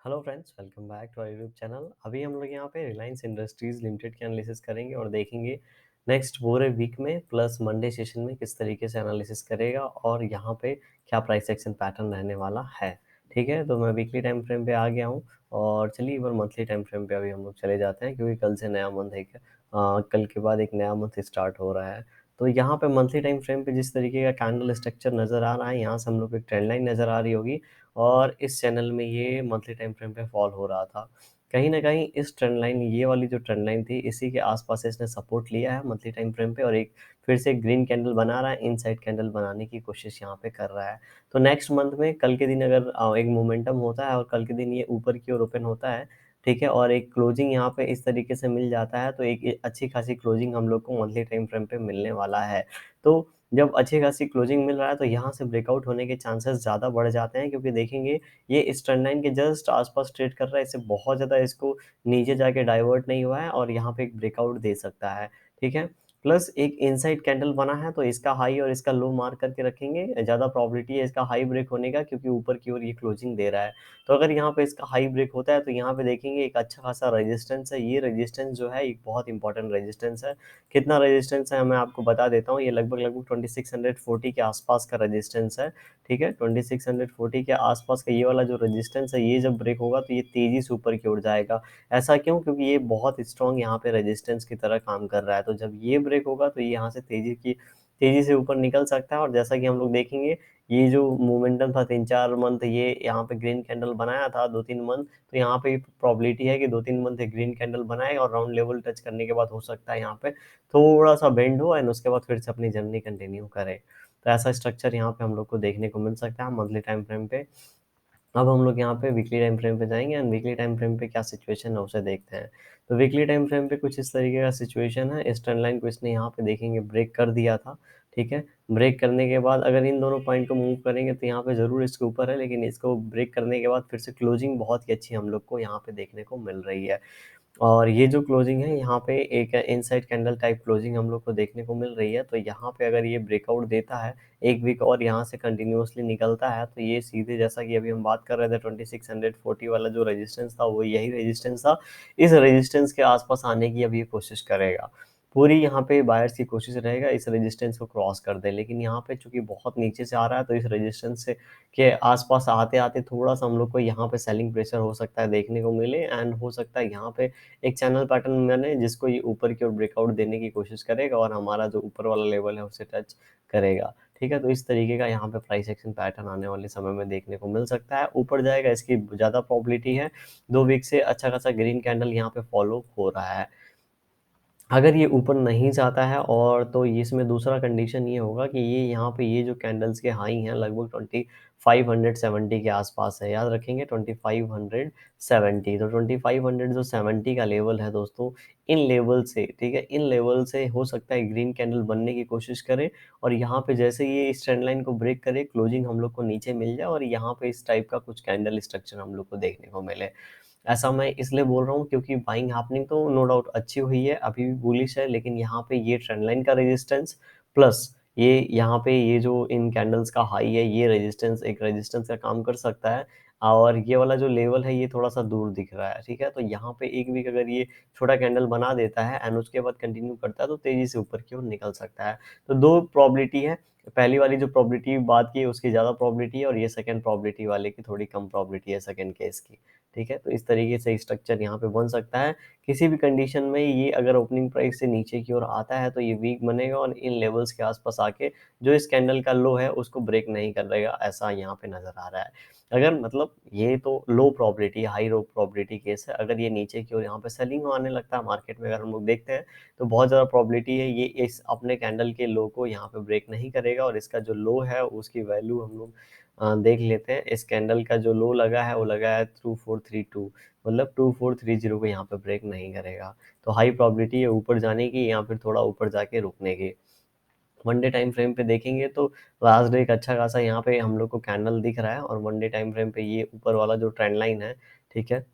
Hello friends, welcome back to our YouTube channel. अभी हम लोग यहाँ पे रिलायंस इंडस्ट्रीज लिमिटेड के एनालिसिस करेंगे और देखेंगे नेक्स्ट पूरे वीक में प्लस मंडे सेशन में किस तरीके से एनालिसिस करेगा और यहाँ पे क्या प्राइस एक्शन पैटर्न रहने वाला है। ठीक है, तो मैं वीकली टाइम फ्रेम पे आ गया हूँ और चलिए एक बार मंथली टाइम फ्रेम पे अभी हम लोग चले जाते हैं, क्योंकि कल से नया मंथ है। कल के बाद एक नया मंथ स्टार्ट हो रहा है। तो यहाँ पे मंथली टाइम फ्रेम पे जिस तरीके का कैंडल स्ट्रक्चर नज़र आ रहा है, यहाँ से हम लोग को एक ट्रेंड लाइन नज़र आ रही होगी और इस चैनल में ये मंथली टाइम फ्रेम पे फॉल हो रहा था। कहीं न कहीं इस ट्रेंड लाइन, ये वाली जो ट्रेंड लाइन थी, इसी के आस-पास इसने सपोर्ट लिया है मंथली टाइम फ्रेम पे और एक फिर से ग्रीन कैंडल बना रहा है, इनसाइड कैंडल बनाने की कोशिश यहाँ पे कर रहा है। तो नेक्स्ट मंथ में कल के दिन अगर एक मोमेंटम होता है और कल के दिन ये ऊपर की ओर ओपन होता है, ठीक है, और एक क्लोजिंग यहाँ पे इस तरीके से मिल जाता है, तो एक अच्छी खासी क्लोजिंग हम लोग को मंथली टाइम फ्रेम पे मिलने वाला है। तो जब अच्छी खासी क्लोजिंग मिल रहा है तो यहाँ से ब्रेकआउट होने के चांसेस ज़्यादा बढ़ जाते हैं, क्योंकि देखेंगे ये इस ट्रेंड लाइन के जस्ट आस-पास ट्रेड कर रहा है, इससे बहुत ज़्यादा इसको नीचे जाके डाइवर्ट नहीं हुआ है और यहाँ पे एक ब्रेकआउट दे सकता है, ठीक है? प्लस एक इनसाइड कैंडल बना है, तो इसका हाई और इसका लो मार्क करके रखेंगे, ज़्यादा प्रोबेबिलिटी है इसका हाई ब्रेक होने का, क्योंकि ऊपर की ओर ये क्लोजिंग दे रहा है। तो अगर यहाँ पे इसका हाई ब्रेक होता है तो यहाँ पे देखेंगे एक अच्छा खासा रेजिस्टेंस है, ये रेजिस्टेंस जो है एक बहुत इंपॉर्टेंट रेजिस्टेंस है। कितना रेजिस्टेंस है मैं आपको बता देता हूँ, ये लगभग 2640 के आसपास का रेजिस्टेंस है, ठीक है? 2640 के आसपास का ये वाला जो रेजिस्टेंस है, ये जब ब्रेक होगा तो ये तेज़ी से ऊपर की ओर जाएगा। ऐसा क्यों? क्योंकि ये बहुत स्ट्रॉन्ग यहाँ पे रेजिस्टेंस की तरह काम कर रहा है, तो जब ये ब्रेक होगा तो ये यहाँ से तेज़ी से ऊपर निकल सकता है और जैसा कि हम लोग देखेंगे, ये जो मोमेंटम था 3-4 मंथ ये यहाँ पे ग्रीन कैंडल बनाया था 2-3 मंथ, तो यहाँ पे प्रोबेबिलिटी है कि 2-3 मंथ ये ग्रीन कैंडल बनाएगा और राउंड लेवल टच करने के बाद हो सकता है यहाँ पे थोड़ा-सा बेंड हो एंड उसके बाद फिर से अपनी जर्नी कंटिन्यू करे। तो ऐसा स्ट्रक्चर यहाँ पे हम लोग को देखने को मिल सकता है मंथली टाइम फ्रेम पे। अब हम लोग यहाँ पे वीकली टाइम फ्रेम पे जाएँगे एंड वीकली टाइम फ्रेम पे क्या सिचुएशन है उसे देखते हैं। तो वीकली टाइम फ्रेम पे कुछ इस तरीके का सिचुएशन है, इस ट्रेंड लाइन को इसने यहाँ पे देखेंगे ब्रेक कर दिया था, ठीक है? ब्रेक करने के बाद अगर इन दोनों पॉइंट को मूव करेंगे तो यहाँ पे ज़रूर इसके ऊपर है, लेकिन इसको ब्रेक करने के बाद फिर से क्लोजिंग बहुत ही अच्छी हम लोग को यहाँ पे देखने को मिल रही है। और ये जो क्लोजिंग है यहाँ पे एक इनसाइड कैंडल टाइप क्लोजिंग हम लोग को देखने को मिल रही है, तो यहाँ पे अगर ये ब्रेकआउट देता है 1 वीक और यहाँ से कंटिन्यूअसली निकलता है, तो ये सीधे जैसा कि अभी हम बात कर रहे थे 2640 वाला जो रेजिस्टेंस था वो यही रेजिस्टेंस था। इस रेजिस्टेंस के आस-पास आने की अब ये कोशिश करेगा। पूरी यहाँ पे बायर्स की कोशिश रहेगा इस रेजिस्टेंस को क्रॉस कर दें, लेकिन यहाँ पे चूँकि बहुत नीचे से आ रहा है तो इस रेजिस्टेंस से के आस-पास आते-आते थोड़ा-सा हम लोग को यहाँ पे सेलिंग प्रेशर हो सकता है देखने को मिले एंड हो सकता है यहाँ पे एक चैनल पैटर्न बने जिसको ये ऊपर की ओर ब्रेकआउट देने की कोशिश करेगा और हमारा जो ऊपर वाला लेवल है उसे टच करेगा। ठीक है? तो इस तरीके का यहाँ पे प्राइस एक्शन पैटर्न आने वाले समय में देखने को मिल सकता है। ऊपर जाएगा इसकी ज़्यादा प्रोबेबिलिटी है। 2 वीक से अच्छा खासा ग्रीन कैंडल यहाँ पे फॉलो हो रहा है। अगर ये ऊपर नहीं जाता है और तो ये इसमें दूसरा कंडीशन ये होगा कि ये यहाँ पे ये जो कैंडल्स के हाई हैं लगभग 2570 के आसपास है। याद रखेंगे 2570, तो 2500 जो 70 का लेवल है दोस्तों, इन लेवल से, ठीक है? इन लेवल से हो सकता है ग्रीन कैंडल बनने की कोशिश करे और यहाँ पे जैसे ये इस ट्रेंड लाइन को ब्रेक करे, क्लोजिंग हम लोग को नीचे मिल जाए और यहाँ पे इस टाइप का कुछ कैंडल स्ट्रक्चर हम लोग को देखने को मिले। ऐसा मैं इसलिए बोल रहा हूँ क्योंकि बाइंग हैपनिंग तो नो डाउट अच्छी हुई है, अभी भी बुलिश है, लेकिन यहाँ पे ये ट्रेंड लाइन का रेजिस्टेंस प्लस ये यहाँ पे ये जो इन कैंडल्स का हाई है, ये रेजिस्टेंस एक रेजिस्टेंस का काम कर सकता है और ये वाला जो लेवल है ये थोड़ा-सा दूर दिख रहा है, ठीक है? तो यहाँ पे 1 वीक अगर ये छोटा कैंडल बना देता है एंड उसके बाद कंटिन्यू करता है तो तेज़ी से ऊपर की ओर निकल सकता है। तो 2 प्रोबेबिलिटी है, पहली वाली जो प्रोबेबिलिटी बात की उसकी ज़्यादा प्रोबेबिलिटी है और ये सेकंड प्रोबेबिलिटी वाले की थोड़ी कम प्रोबेबिलिटी है सेकंड केस की। ठीक है? तो इस तरीके से स्ट्रक्चर यहाँ पे बन सकता है। किसी भी कंडीशन में ये अगर ओपनिंग प्राइस से नीचे की ओर आता है तो ये वीक बनेगा और इन लेवल्स के आस-पास आके जो इस कैंडल का लो है उसको ब्रेक नहीं करेगा, ऐसा यहाँ पे नज़र आ रहा है। अगर मतलब ये तो लो probability high low probability case है, अगर ये नीचे की ओर यहाँ पे सेलिंग आने लगता है मार्केट में अगर हम लोग देखते हैं, तो बहुत ज़्यादा प्रोबेबिलिटी है ये इस अपने कैंडल के लो को यहाँ पे ब्रेक नहीं करेगा और इसका जो लो है उसकी वैल्यू हम लोग देख लेते हैं। इस कैंडल का जो लो लगा है वो लगा है 2432, मतलब 2430 को यहाँ पे ब्रेक नहीं करेगा। तो हाई प्रोबेबिलिटी है ऊपर जाने की या फिर थोड़ा ऊपर जाके रुकने की। वन डे टाइम फ्रेम पे देखेंगे तो लास्ट डे एक अच्छा खासा यहाँ पे हम लोग को कैंडल दिख रहा है और वन डे टाइम फ्रेम पे ये ऊपर वाला जो ट्रेंड लाइन है, ठीक है?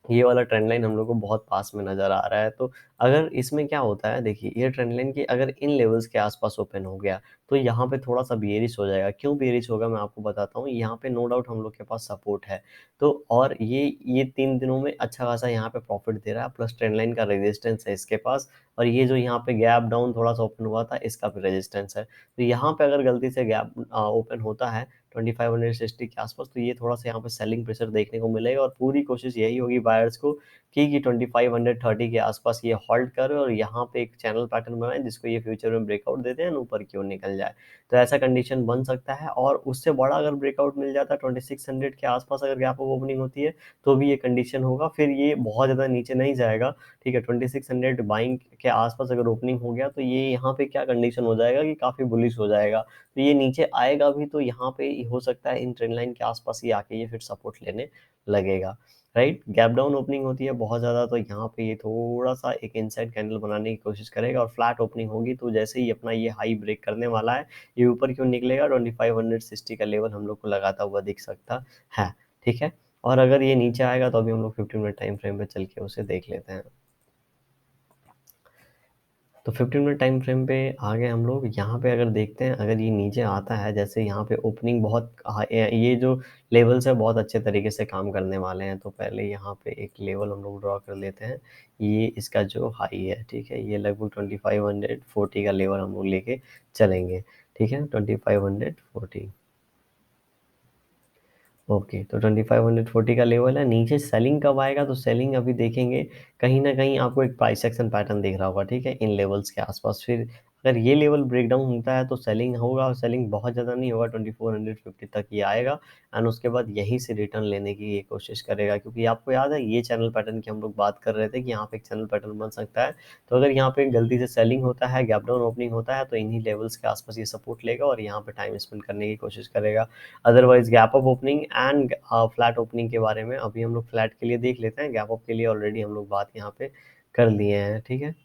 ये वाला ट्रेंड लाइन हम लोग को बहुत पास में नज़र आ रहा है। तो अगर इसमें क्या होता है देखिए, ये ट्रेंड लाइन की अगर इन लेवल्स के आस-पास ओपन हो गया, तो यहाँ पे थोड़ा सा बेयरिश हो जाएगा। क्यों बेयरिश होगा मैं आपको बताता हूँ। यहाँ पे नो डाउट हम लोग के पास सपोर्ट है, तो और ये 3 दिनों में अच्छा खासा यहाँ पे प्रॉफिट दे रहा है, प्लस ट्रेंड लाइन का रेजिस्टेंस है इसके पास, और ये जो यहाँ पे गैप डाउन थोड़ा सा ओपन हुआ था इसका भी रेजिस्टेंस है। तो यहाँ पे अगर गलती से गैप ओपन होता है 2560 के आसपास, तो ये थोड़ा सा यहाँ पे सेलिंग प्रेशर देखने को मिलेगा, और पूरी कोशिश यही होगी बायर्स को कि 2530 के आसपास ये होल्ड करे और यहाँ पे एक चैनल पैटर्न बनाए जिसको ये फ्यूचर में ब्रेकआउट देते हैं, ऊपर की ओर निकल जाए। तो ऐसा कंडीशन बन सकता है, और उससे बड़ा अगर ब्रेकआउट मिल जाता है 2600 के आसपास अगर गैप अप ओपनिंग होती है, तो भी ये कंडीशन होगा, फिर ये बहुत ज़्यादा नीचे नहीं जाएगा। ठीक है, 2600 बाइंग के आसपास अगर ओपनिंग हो गया, तो ये यहाँ पे क्या कंडीशन हो जाएगा कि काफ़ी बुलिश हो जाएगा, तो ये नीचे आएगा भी, तो यहाँ पे हो सकता है इन ट्रेंड लाइन के आसपास ही आके ये फिर सपोर्ट लेने लगेगा। राइट, गैप डाउन ओपनिंग होती है बहुत ज़्यादा, तो यहाँ पे ये थोड़ा सा एक इनसाइड कैंडल बनाने की कोशिश करेगा, और फ्लैट ओपनिंग होगी तो जैसे ही अपना ये हाई ब्रेक करने वाला है, ये ऊपर क्यों निकलेगा 2560 का लेवल हम लोग को लगाता हुआ दिख सकता है। ठीक है, और अगर ये नीचे आएगा तो अभी हम लोग 15 मिनट टाइम फ्रेम पे चल के उसे देख लेते हैं। तो 15 मिनट टाइम फ्रेम पे आ गए हम लोग। यहाँ पे अगर देखते हैं, अगर ये नीचे आता है, जैसे यहाँ पे ओपनिंग बहुत ये जो लेवल्स है बहुत अच्छे तरीके से काम करने वाले हैं, तो पहले यहाँ पे एक लेवल हम लोग ड्रॉ कर लेते हैं। ये इसका जो हाई है, ठीक है, ये लगभग 2540 का लेवल हम लोग लेके चलेंगे। ठीक है, 2540। ओके, तो 2540 का लेवल है। नीचे सेलिंग कब आएगा, तो सेलिंग अभी देखेंगे, कहीं ना कहीं आपको एक प्राइस एक्शन पैटर्न दिख रहा होगा, ठीक है, इन लेवल्स के आसपास। फिर अगर ये लेवल ब्रेक डाउन होता है तो सेलिंग होगा, और सेलिंग बहुत ज़्यादा नहीं होगा, 2450 तक ये आएगा, एंड उसके बाद यहीं से रिटर्न लेने की ये कोशिश करेगा, क्योंकि आपको याद है ये चैनल पैटर्न की हम लोग बात कर रहे थे कि यहाँ पे एक चैनल पैटर्न बन सकता है। तो अगर यहाँ पे गलती से सेलिंग होता है, गैप डाउन ओपनिंग होता है, तो इन्हीं लेवल्स के आसपास ये सपोर्ट लेगा और यहाँ पे टाइम स्पेंड करने की कोशिश करेगा। Otherwise gap up opening and flat opening के बारे में अभी हम लोग फ्लैट के लिए देख लेते हैं, गैप अप के लिए ऑलरेडी हम लोग बात यहाँ पे कर लिए हैं। ठीक है,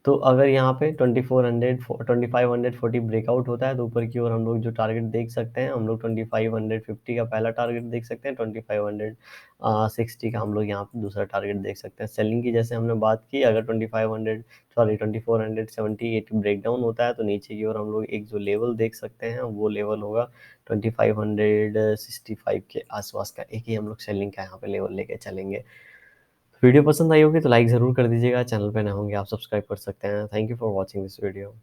तो अगर यहाँ पे 2540 ब्रेकआउट होता है, तो ऊपर की ओर हम लोग जो टारगेट देख सकते हैं, हम लोग 2550 का पहला टारगेट देख सकते हैं, 2560 का हम लोग यहाँ पे दूसरा टारगेट देख सकते हैं। सेलिंग की जैसे हमने बात की, अगर 2478 ब्रेकडाउन होता है, तो नीचे की ओर हम लोग एक जो लेवल देख सकते हैं, वो लेवल होगा 2565 के आसपास का, एक ही हम लोग सेलिंग का यहाँ पे लेवल लेके चलेंगे। वीडियो पसंद आई होगी तो लाइक ज़रूर कर दीजिएगा, चैनल पे नए होंगे आप सब्सक्राइब कर सकते हैं। Thank you for watching this video.